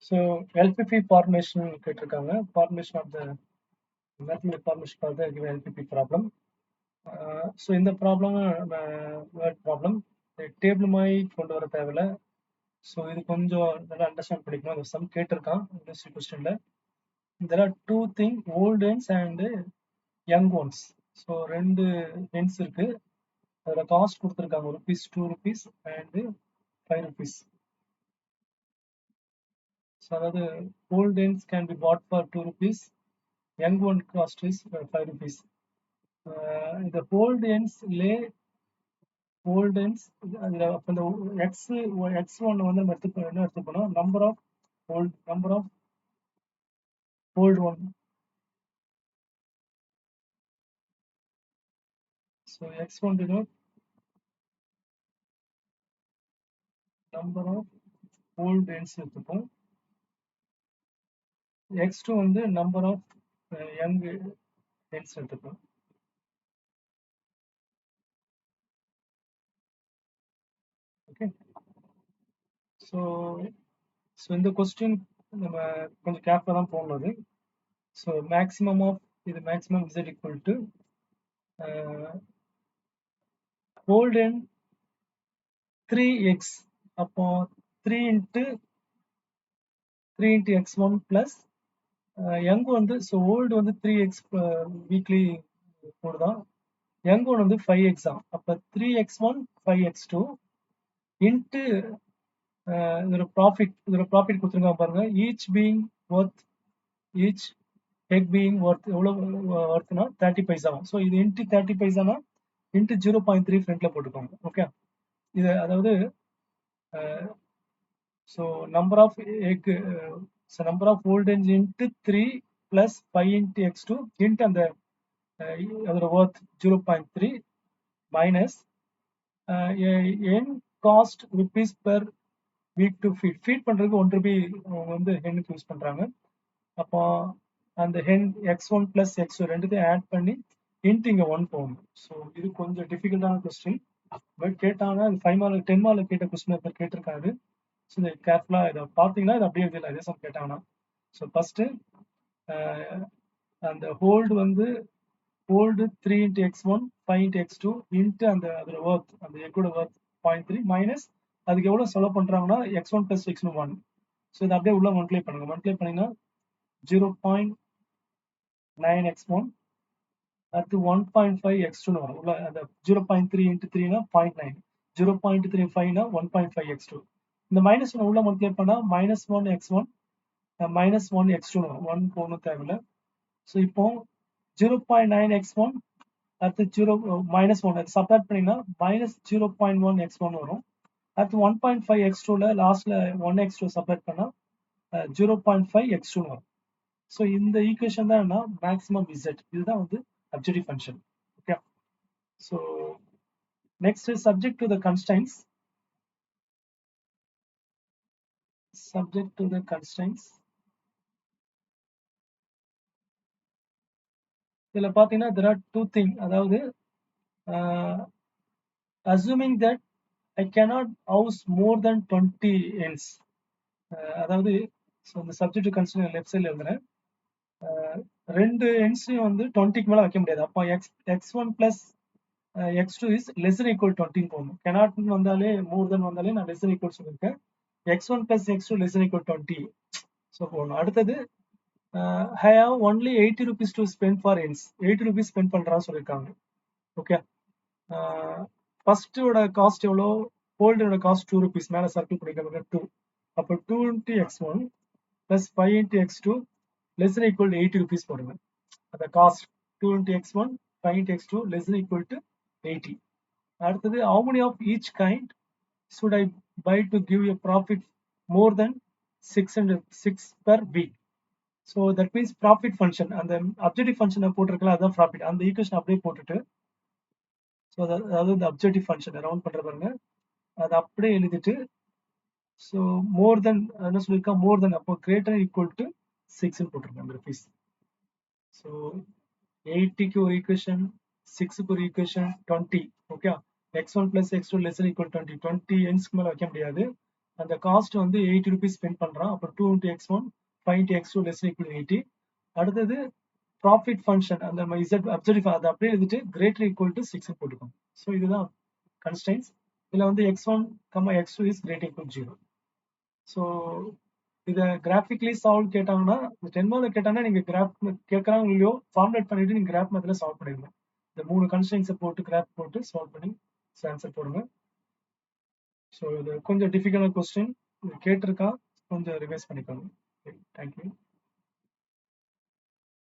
So LPP formation கேட்டிருக்காங்க. Formation of the mathematic formation of the LPP problem. So இந்த problem word problem table மாதிரி கொண்டு வர தேவையில்ல. ஸோ இது கொஞ்சம் நல்லா அண்டர்ஸ்டாண்ட் பண்ணிக்கணும். அந்த சம் கேட்டிருக்கான் யூனிவர்சிட்டி கொஸ்டின்ல. There are two thing, old hens and young ones. So ரெண்டு எண்ட்ஸ் இருக்கு. அதோட காஸ்ட் கொடுத்துருக்காங்க rupees 2 rupees and 5 rupees. So அதாவது old hens can be bought for 2 rupees, young one cost is 5 rupees. இந்த old எண்ட்ஸ்லே old hens அதில் அப்போ இந்த எக்ஸ்1 வந்து நம்ம என்ன எடுத்துக்கணும், number of old one. So x1 denote number of old ends எடுத்துப்போம். x2 வந்து number of young ends எடுத்துப்போம். Okay. So இந்த கொஸ்டின் நம்ம கொஞ்சம் கேர்ஃபுல்லா தான் போடணும். ஸோ மேக்ஸிமம் ஆஃப் இது maximum z equal to old end 3x. அப்போ 3 into x1 plus young வந்து ஸோ ஓல்டு வந்து 3x வீக்லி போடுதான், young one வந்து 5x தான். அப்போ 3x1 5x2 இன்ட்டு இதோட ப்ராஃபிட் கொடுத்துருக்காங்க பாருங்க. ஈச் எக் பீயிங் ஒர்த் எவ்வளோ ஒர்த்னா 30 பைசா. ஸோ இது இன்ட்டு 30 பைசானா இன்ட்டு 0.3 ஃப்ரண்ட்ல போட்டுக்கோங்க. ஓகே, இது அதாவது so number of egg number of old age into 3 plus 5 into x2 into அந்த அதோட worth 0.3 minus N cost rupees per week to feed பண்றதுக்கு 1 ரூபி அவங்க வந்து ஹென்னுக்கு யூஸ் பண்றாங்க. அப்போ அந்த ஹென் x1 பிளஸ் x2 ரெண்டுத்தையும் ஆட் பண்ணி இன்ட்டு இங்க 1 போகணும். ஸோ இது கொஞ்சம் டிஃபிகல்ட்டான கொஸ்டின். பட் கேட்டாங்கன்னா 5 மார்க் 10 மார்க் கேட்ட கொஸ்டின் பேப்பர் கேட்டிருக்காரு. ஸோ இதை கேர்ஃபுல்லா இதை பார்த்தீங்கன்னா இது அப்படியே இல்லை, அதே சம் கேட்டாங்கன்னா. ஸோ ஃபர்ஸ்ட் அந்த ஹோல்டு வந்து hold 3 into x1 5 into x2 into அந்த அதோட ஒர்த் அந்த எக்கோட ஒர்த் 0.3 மைனஸ் அதுக்கு எவ்வளவு செலவு பண்றாங்கன்னா x1 plus x2 1. ஸோ இதை அப்படியே உள்ள மல்டிப்ளை பண்ணுங்க. மல்டிப்ளை பண்ணீங்கன்னா 0.9 x1 அடுத்து 1.5 x2 வரும். உள்ள அந்த 0.3 into 3 னா 0.9, 0.35 னா 1.5 x2. இந்த மைனஸ் ஒன் உள்ள மல்டிப்ளை பண்ணா -1 x1 -1 x2 வரும். 1 போகணும் தேவையில்லை. ஸோ இப்போ 0.9 x1 அடுத்து 1 அது சப்ராக்ட் பண்ணீங்கன்னா -0.1 x1 வரும். அடுத்து 1.5 x2ல லாஸ்ட்ல 1 x2 சப்ராக்ட் பண்ணா 0.5 x2 வரும். ஸோ இந்த ஈக்குவேஷன் தான் என்ன, மேக்ஸிமம் z. இதுதான் வந்து objective function. Okay, so next subject to the constraints. Subject to the constraints. இதுல பாத்தீங்கன்னா there are two things. அதாவது assuming that I cannot house more than 20 ends. அதாவது இந்த சப்ஜெக்ட் டு கன்ஸ்ட்ரைன்ட் லெஃப்ட் சைட்ல எழுதுறேன். ரெண்டு எண்ட்ஸையும் வந்து 20க்கு மேல வைக்க முடியாது. அப்போ x1 plus x2 is less than equal 20 போடணும். cannot வந்தாலே more than வந்தாலே நான் less than equal சொல்லியிருக்கேன். x1 plus x2 less than equal 20 so போடணும். அடுத்தது I have only 80 rupees to spend for ends. 80 rupees spend பண்றான்னு சொல்லியிருக்காங்க. ஓகே, ஃபர்ஸ்டோட காஸ்ட் எவ்வளோ, ஹோல்டோட காஸ்ட் 2 rupees, மேலே சர்க்கிள் பண்ணிக்க 2. அப்போ 2 into x1 plus 5 into x2 less than equal to 80 rupees போடுங்க. அந்த cost 2 into x1 5 into x2 less than equal to 80. அடுத்தது how many of each kind should I buy to give a profit more than 606 per week? So that means profit function அந்த objective ஃபங்க்ஷனை போட்டிருக்கலாம், அதான் profit. அந்த equation அப்படியே போட்டுட்டு so அதாவது இந்த அப்ஜெக்டிவ் ஃபங்க்ஷன் ரவுண்ட் பண்ற பாருங்க, அதை அப்படியே எழுதிட்டு ஸோ மோர் தென் என்ன சொல்லியிருக்கா, மோர் தென் அப்போ கிரேட்டர் ஈக்குவல் டு 6 போட்டிருக்காங்க ருபீஸ். ஸோ 80க்கு ஒரு ஈக்குவேஷன், 6க்கு ஒரு equation, 20. Okay, x1 plus x2 less than equal 20. 20 எண்ட்ஸ்க்கு மேல வைக்க முடியாது. அந்த காஸ்ட் வந்து 80 rupees ஸ்பெண்ட் பண்றான். அப்போ 2 into x1 5 into x2 less than equal to 80. அடுத்தது ப்ராஃபிட் ஃபங்க்ஷன் அந்த இசட் அப்சர்வ் அதை அப்படியே எழுதிட்டு கிரேட்டர் ஈக்குவல் டு 6 போட்டுக்கோங்க. ஸோ இதுதான் கன்ஸ்டைன்ஸ். இதுல வந்து x1, x2 is greater equal 0. So இதை கிராஃபிக்லி சால்வ் கேட்டாங்கன்னா 10 மார்க் கேட்டாங்கன்னா நீங்க கிராஃப் கேட்கறாங்க இல்லையோ ஃபார்முலேட் பண்ணிட்டு நீங்க கிராஃப் மெத்தட்ல சால்வ் பண்ணிடணும். இந்த 3 கன்ஸ்டைன்ஸை போட்டு கிராஃப் போட்டு சால்வ் பண்ணி ஆன்சர் போடுங்க. ஸோ இது கொஞ்சம் டிஃபிகல்ட் கொஸ்டின் கேட்டிருக்கா, கொஞ்சம் ரிவைஸ் பண்ணிக்கோங்க. தேங்க்யூ.